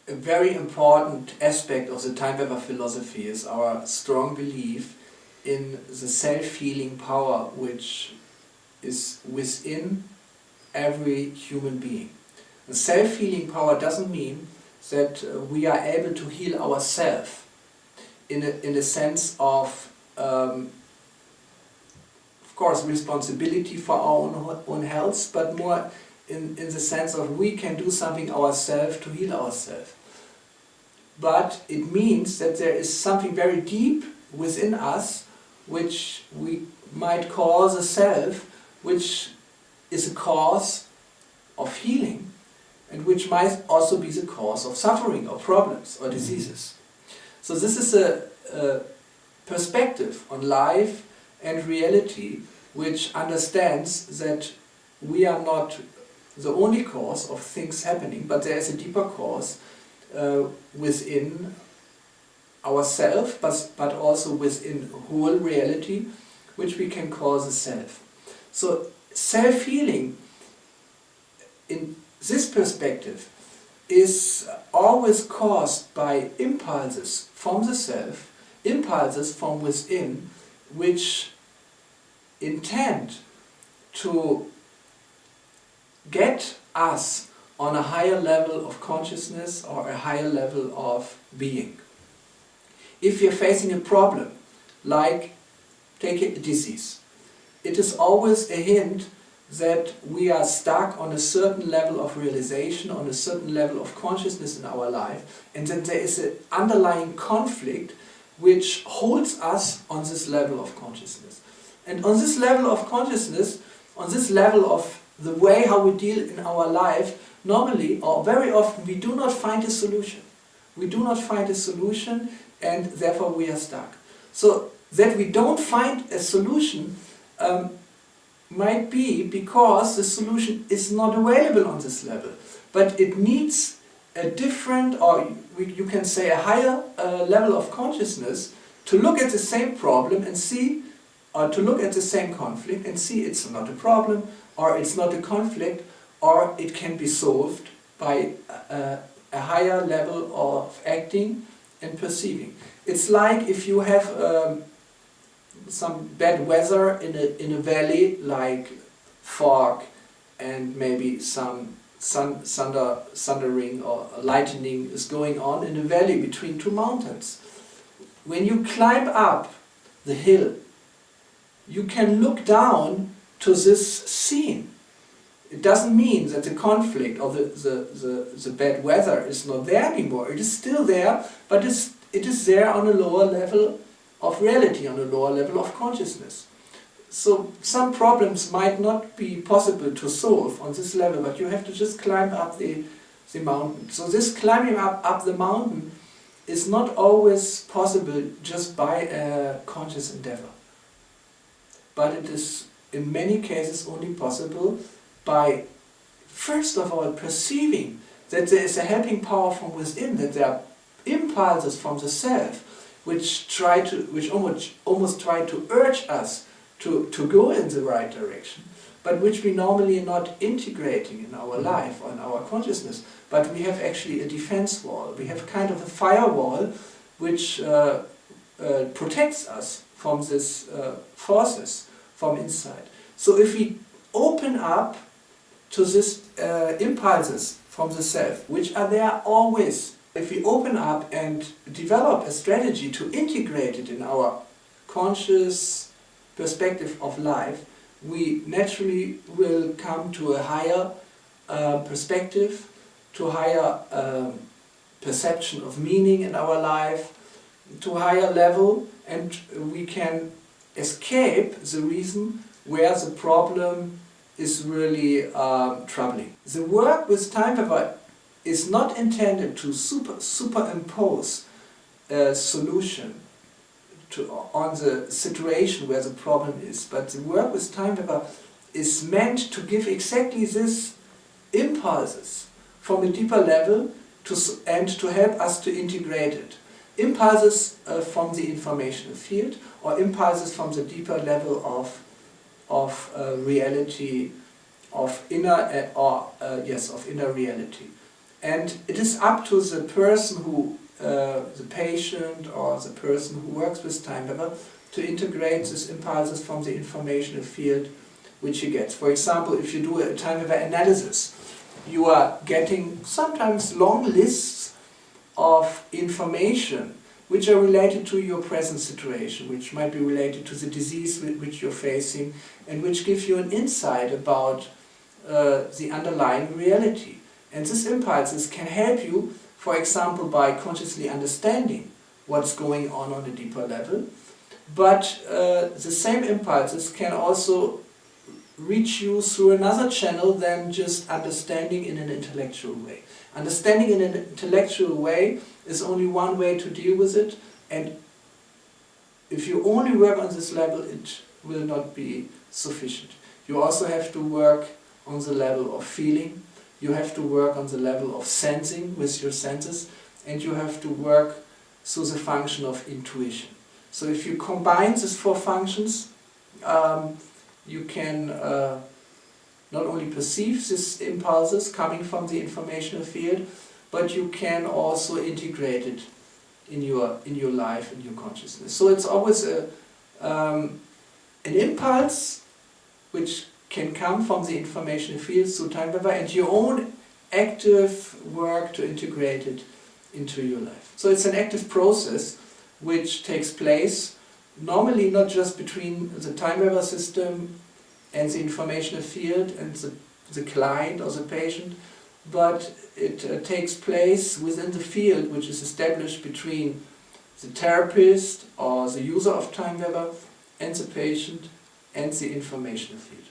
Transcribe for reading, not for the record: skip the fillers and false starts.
a very important aspect of the 𝗙𝗏𝗘𝗏 philosophy is our strong belief in the self-healing power which is within every human being. The self-healing power doesn't mean that we are able to heal ourselves in a sense of course, responsibility for our own health, but more in the sense of we can do something ourselves to heal ourselves. But it means that there is something very deep within us which we might call the self, which is a cause of healing and which might also be the cause of suffering or problems or diseases. So this is a perspective on life and reality which understands that we are not the only cause of things happening, but there is a deeper cause within ourselves, but also within whole reality, which we can call the self. So self-healing in this perspective is always caused by impulses from the self, impulses from within, which intend to get us on a higher level of consciousness or a higher level of being. If you're facing a problem, like take a disease, it is always a hint that we are stuck on a certain level of realization, on a certain level of consciousness in our life, and that there is an underlying conflict which holds us on this level of consciousness. And on this level of consciousness, on this level of the way how we deal in our life, normally or very often we do not find a solution. We do not find a solution, and therefore we are stuck. So that we don't find a solution might be because the solution is not available on this level, but it needs a different, or you can say a higher level of consciousness to look at the same problem and see, or to look at the same conflict and see it's not a problem, or it's not a conflict, or it can be solved by a higher level of acting and perceiving. It's like if you have some bad weather in a valley, like fog and maybe some thundering or lightning is going on in a valley between two mountains. When you climb up the hill, you can look down to this scene. It doesn't mean that the conflict or the bad weather is not there anymore. It is still there, but it is there on a lower level of reality, on a lower level of consciousness. So some problems might not be possible to solve on this level, but you have to just climb up the mountain. So this climbing up the mountain is not always possible just by a conscious endeavor. But it is in many cases only possible by, first of all, perceiving that there is a helping power from within, that there are impulses from the self which almost try to urge us to go in the right direction, but which we normally are not integrating in our life or in our consciousness. But we have actually a defense wall. We have kind of a firewall which protects us from these forces from inside. So if we open up to these impulses from the self, which are there always, if we open up and develop a strategy to integrate it in our conscious perspective of life, we naturally will come to a higher perspective, to a higher perception of meaning in our life, to a higher level, and we can escape the reason where the problem is really troubling. The work with 𝗙𝗏𝗏 is not intended to superimpose a solution on the situation where the problem is, but the work with 𝗙𝗏𝗏 is meant to give exactly these impulses from a deeper level and to help us to integrate it. Impulses from the informational field, or impulses from the deeper level of reality, of inner reality. And it is up to the person who, the patient or the person who works with TimeWeaver to integrate these impulses from the informational field which he gets. For example, if you do a TimeWeaver analysis, you are getting sometimes long lists of information which are related to your present situation, which might be related to the disease which you're facing, and which give you an insight about the underlying reality. And these impulses can help you, for example, by consciously understanding what's going on a deeper level, but the same impulses can also reach you through another channel than just understanding in an intellectual way. Understanding in an intellectual way is only one way to deal with it, and if you only work on this level, it will not be sufficient. You also have to work on the level of feeling, you have to work on the level of sensing with your senses, and you have to work through the function of intuition. So if you combine these four functions, you can not only perceive these impulses coming from the informational field, but you can also integrate it in your life, in your consciousness. So it's always an impulse which can come from the informational field through TimeWeaver, and your own active work to integrate it into your life. So it's an active process which takes place normally not just between the TimeWeaver system and the informational field and the client or the patient, but it takes place within the field which is established between the therapist or the user of TimeWeaver and the patient and the informational field.